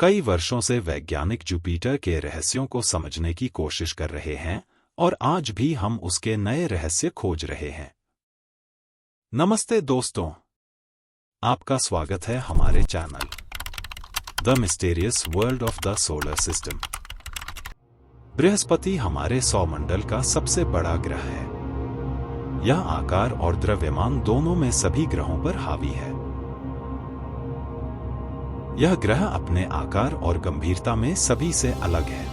कई वर्षों से वैज्ञानिक जुपिटर के रहस्यों को समझने की कोशिश कर रहे हैं और आज भी हम उसके नए रहस्य खोज रहे हैं। नमस्ते दोस्तों, आपका स्वागत है हमारे channel the mysterious world of the solar system. Brihaspati हमारे सौरमंडल का सबसे बड़ा ग्रह है। यह आकार और द्रव्यमान दोनों में सभी ग्रहों पर हावी है। यह ग्रह अपने आकार और गंभीरता में सभी से अलग है।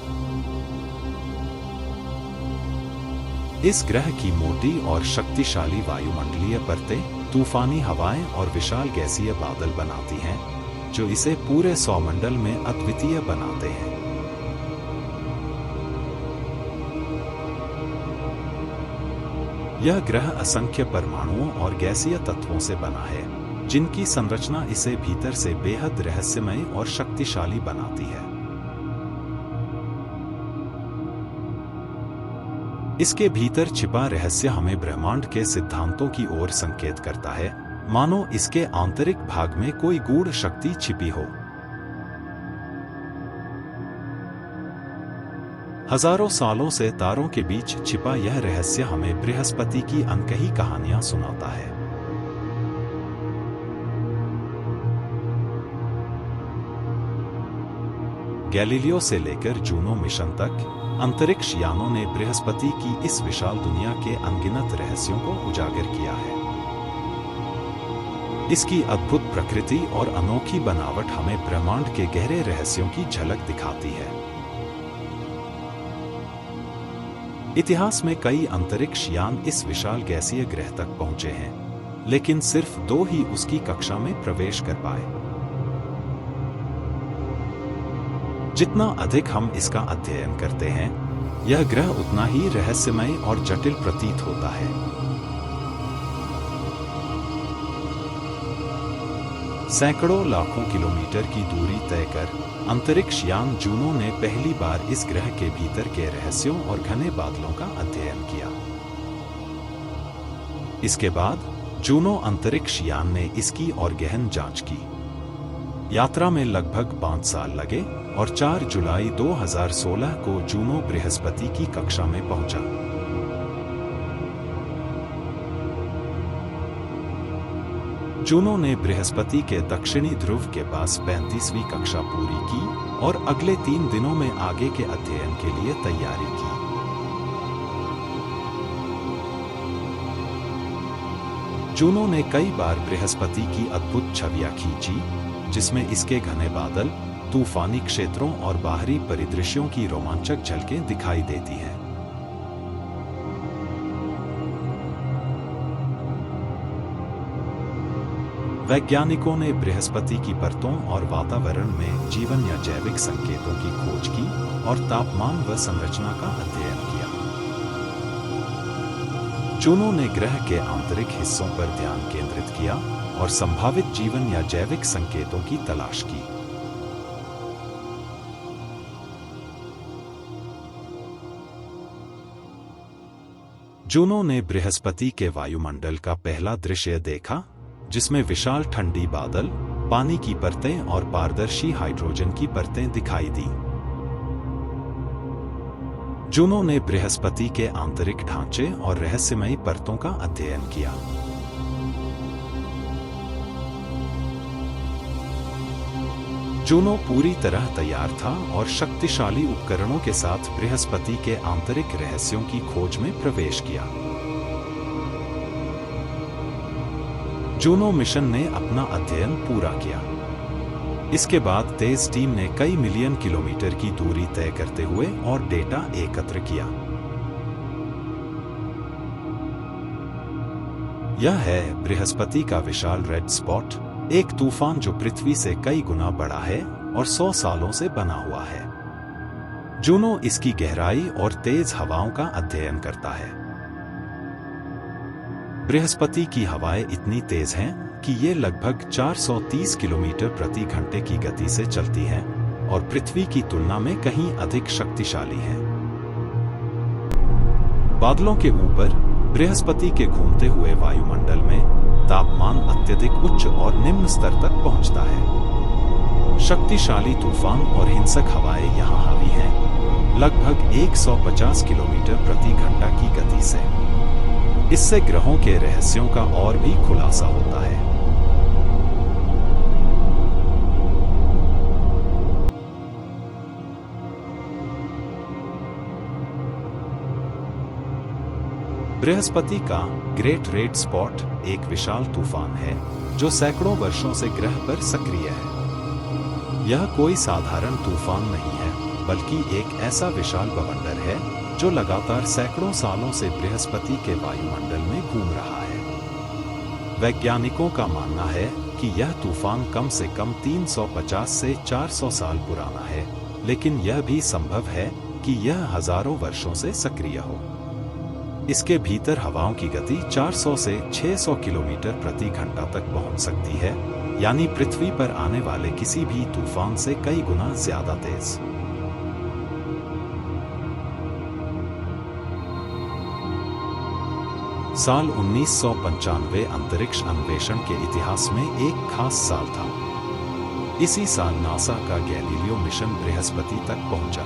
इस ग्रह की मोटी और शक्तिशाली वायुमंडलीय परतें तूफानी हवाएं और विशाल गैसीय बादल बनाती हैं, जो इसे पूरे सौरमंडल में अद्वितीय बनाते हैं। यह ग्रह असंख्य परमाणुओं और गैसीय तत्वों से बना है, जिनकी संरचना इसे भीतर से बेहद रहस्यमय और शक्तिशाली बनाती है। इसके भीतर छिपा रहस्य हमें ब्रह्मांड के सिद्धांतों की ओर संकेत करता है, मानो इसके आंतरिक भाग में कोई गूढ़ शक्ति छिपी हो। हजारों सालों से तारों के बीच छिपा यह रहस्य हमें बृहस्पति की अनकही कहानियां सुनाता है। गैलीलियो से लेकर जूनो मिशन तक अंतरिक्ष यानों ने बृहस्पति की इस विशाल दुनिया के अनगिनत रहस्यों को उजागर किया है। इसकी अद्भुत प्रकृति और अनोखी बनावट हमें ब्रह्मांड के गहरे रहस्यों की झलक दिखाती है। इतिहास में कई अंतरिक्ष यान इस विशाल गैसीय ग्रह तक पहुंचे हैं, लेकिन सिर्फ 2 ही उसकी कक्षा में प्रवेश कर पाए। जितना अधिक हम इसका अध्ययन करते हैं, यह ग्रह उतना ही रहस्यमय और जटिल प्रतीत होता है। सैकड़ों लाखों किलोमीटर की दूरी तय कर अंतरिक्ष यान जूनो ने पहली बार इस ग्रह के भीतर के रहस्यों और घने बादलों का अध्ययन किया। इसके बाद जूनो अंतरिक्ष यान ने इसकी और गहन जांच की। यात्रा में लगभग 5 साल लगे और 4 जुलाई 2016 को जूनो बृहस्पति की कक्षा में पहुंचा। जूनो ने बृहस्पति के दक्षिणी ध्रुव के पास 35वीं कक्षा पूरी की और अगले 3 दिनों में आगे के अध्ययन के लिए तैयारी की। जूनो ने कई बार बृहस्पति की अद्भुत छवियां खींची, जिसमें इसके घने बादल, तूफानी क्षेत्रों और बाहरी परिदृश्यों की रोमांचक झलकें दिखाई देती हैं। वैज्ञानिकों ने बृहस्पति की परतों और वातावरण में जीवन या जैविक संकेतों की खोज की और तापमान व संरचना का अध्ययन किया। जूनो ने ग्रह के आंतरिक हिस्सों पर ध्यान केंद्रित किया और संभावित जीवन या जैविक संकेतों की तलाश की। जूनो ने बृहस्पति के वायुमंडल का पहला दृश्य देखा, जिसमें विशाल ठंडी बादल, पानी की परतें और पारदर्शी हाइड्रोजन की परतें दिखाई दी। जूनो ने बृहस्पति के आंतरिक ढांचे और रहस्यमयी परतों का अध्ययन किया। जूनो पूरी तरह तैयार था और शक्तिशाली उपकरणों के साथ बृहस्पति के आंतरिक रहस्यों की खोज में प्रवेश किया। जूनो मिशन ने अपना अध्ययन पूरा किया। इसके बाद तेज टीम ने कई मिलियन किलोमीटर की दूरी तय करते हुए और डेटा एकत्र किया। यह है बृहस्पति का विशाल रेड स्पॉट, एक तूफान जो पृथ्वी से कई गुना बड़ा है और 100 सालों से बना हुआ है। जूनो इसकी गहराई और तेज हवाओं का अध्ययन करता है। बृहस्पति की हवाएं इतनी तेज हैं कि ये लगभग 430 किलोमीटर प्रति घंटे की गति से चलती हैं और पृथ्वी की तुलना में कहीं अधिक शक्तिशाली हैं। बादलों के ऊपर बृहस्पति के घूमते हुए वायुमंडल में तापमान अत्यधिक उच्च और निम्न स्तर तक पहुंचता है। शक्तिशाली तूफान और हिंसक हवाएं यहाँ हावी हैं, लगभग 150 किलोमीटर प्रति घंटा की गति से। इससे ग्रहों के रहस्यों का और भी खुलासा होता है। बृहस्पति का ग्रेट रेड स्पॉट एक विशाल तूफान है जो सैकड़ों वर्षों से ग्रह पर सक्रिय है। यह कोई साधारण तूफान नहीं है, बल्कि एक ऐसा विशाल बवंडर है जो लगातार सैकड़ों सालों से बृहस्पति के वायुमंडल में घूम रहा है। वैज्ञानिकों का मानना है कि यह तूफान कम से कम 350 से 400 साल पुराना है, लेकिन यह भी संभव है कि यह हजारों वर्षों से सक्रिय हो। इसके भीतर हवाओं की गति 400 से 600 किलोमीटर प्रति घंटा तक पहुंच सकती है, यानी पृथ्वी पर आने वाले किसी भी तूफान से कई गुना ज्यादा तेज। साल 1995 अंतरिक्ष अन्वेषण के इतिहास में एक खास साल था। इसी साल नासा का गैलीलियो मिशन बृहस्पति तक पहुंचा।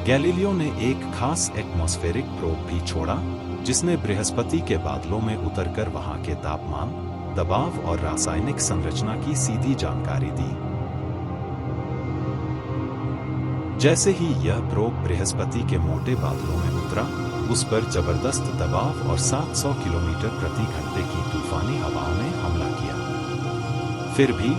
गैलीलियो ने एक खास एटमॉस्फेरिक प्रोब भी छोड़ा, जिसने बृहस्पति के बादलों में उतरकर वहां के तापमान, दबाव और रासायनिक संरचना की सीधी जानकारी दी। जैसे ही यह प्रोब बृहस्पति के मोटे बादलों में उतरा, उस पर जबरदस्त दबाव और 700 किलोमीटर प्रति घंटे की तूफानी हवाओं ने हमला किया। फिर भी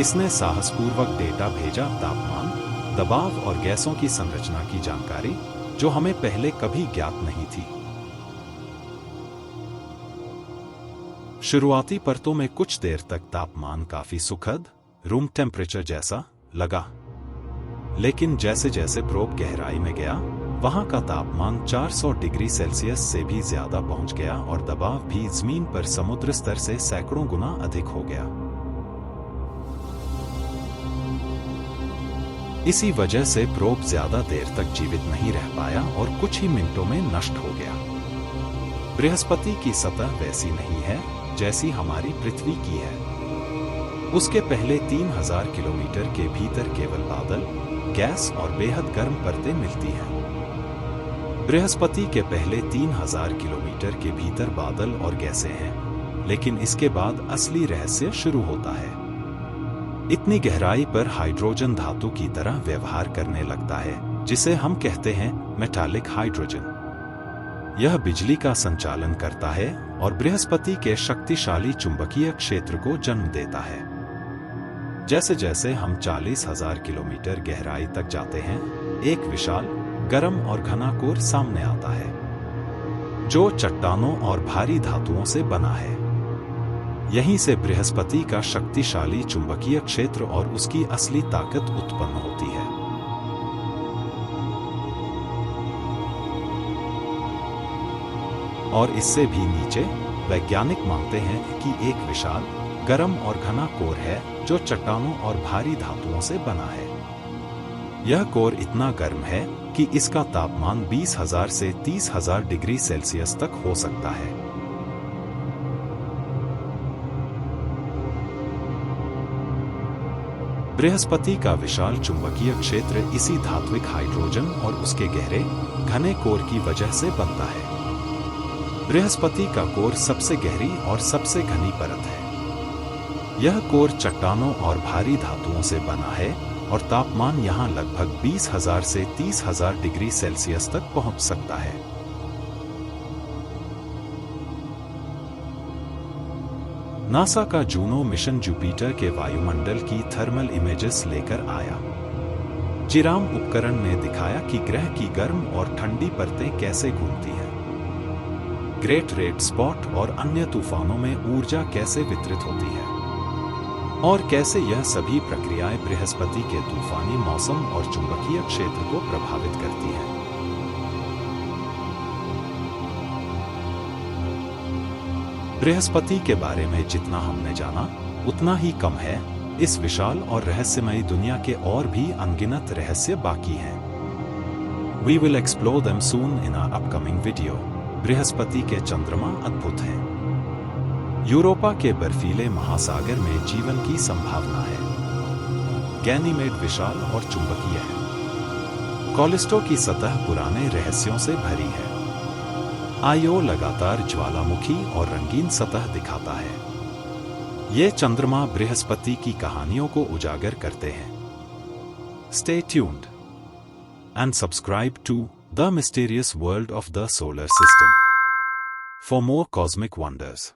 इसने साहसपूर्वक डेटा भेजा, तापमान, दबाव और गैसों की संरचना की जानकारी जो हमें पहले कभी ज्ञात नहीं थी। शुरुआती परतों में कुछ देर तक तापमान काफी सुखद, रूम टेम्परेचर जैसा लगा, लेकिन जैसे जैसे प्रोब गहराई में गया, वहां का तापमान 400 डिग्री सेल्सियस से भी ज्यादा पहुंच गया और दबाव भी जमीन पर समुद्र स्तर से सैकड़ों गुना अधिक हो गया। इसी वजह से प्रोब ज्यादा देर तक जीवित नहीं रह पाया और कुछ ही मिनटों में नष्ट हो गया। बृहस्पति की सतह वैसी नहीं है जैसी हमारी पृथ्वी की है। उसके पहले 3000 किलोमीटर के भीतर केवल बादल, गैस और बेहद गर्म परतें मिलती हैं। बृहस्पति के पहले 3000 किलोमीटर के भीतर बादल और गैसें हैं, लेकिन इसके बाद असली रहस्य शुरू होता है। इतनी गहराई पर हाइड्रोजन धातु की तरह व्यवहार करने लगता है, जिसे हम कहते हैं मेटालिक हाइड्रोजन। यह बिजली का संचालन करता है और बृहस्पति के शक्तिशाली चुंबकीय क्षेत्र को जन्म देता है। जैसे जैसे हम 40,000 किलोमीटर गहराई तक जाते हैं, एक विशाल, गर्म और घना कोर सामने आता है, जो चट्टानों और भारी धातुओं से बना है। यहीं से बृहस्पति का शक्तिशाली चुंबकीय क्षेत्र और उसकी असली ताकत उत्पन्न होती है। और इससे भी नीचे वैज्ञानिक मानते हैं कि एक विशाल, गर्म और घना कोर है जो चट्टानों और भारी धातुओं से बना है। यह कोर इतना गर्म है कि इसका तापमान 20,000 से 30,000 डिग्री सेल्सियस तक हो सकता है। बृहस्पति का विशाल चुंबकीय क्षेत्र इसी धात्विक हाइड्रोजन और उसके गहरे, घने कोर की वजह से बनता है। बृहस्पति का कोर सबसे गहरी और सबसे घनी परत है। यह कोर चट्टानों और भारी धातुओं से बना है और तापमान यहां लगभग 20,000 से 30,000 डिग्री सेल्सियस तक पहुंच सकता है। नासा का जूनो मिशन जुपिटर के वायुमंडल की थर्मल इमेजेस लेकर आया। जिराम उपकरण ने दिखाया कि ग्रह की गर्म और ठंडी परतें कैसे घूमती हैं, ग्रेट रेड स्पॉट और अन्य तूफानों में ऊर्जा कैसे वितरित होती है, और कैसे यह सभी प्रक्रियाएं बृहस्पति के तूफानी मौसम और चुंबकीय क्षेत्र को प्रभावित करती हैं। बृहस्पति के बारे में जितना हमने जाना, उतना ही कम है। इस विशाल और रहस्यमयी दुनिया के और भी अनगिनत रहस्य बाकी हैं। We will explore them soon in our upcoming video. Brihaspati के चंद्रमा अद्भुत हैं। यूरोपा के बर्फीले महासागर में जीवन की संभावना है। गैनीमेड विशाल और चुंबकीय है। कॉलिस्टो की सतह पुराने रहस्यों से भरी है। आयो लगातार ज्वालामुखी और रंगीन सतह दिखाता है। ये चंद्रमा बृहस्पति की कहानियों को उजागर करते हैं। Stay tuned and subscribe to The Mysterious World of the Solar System for more cosmic wonders.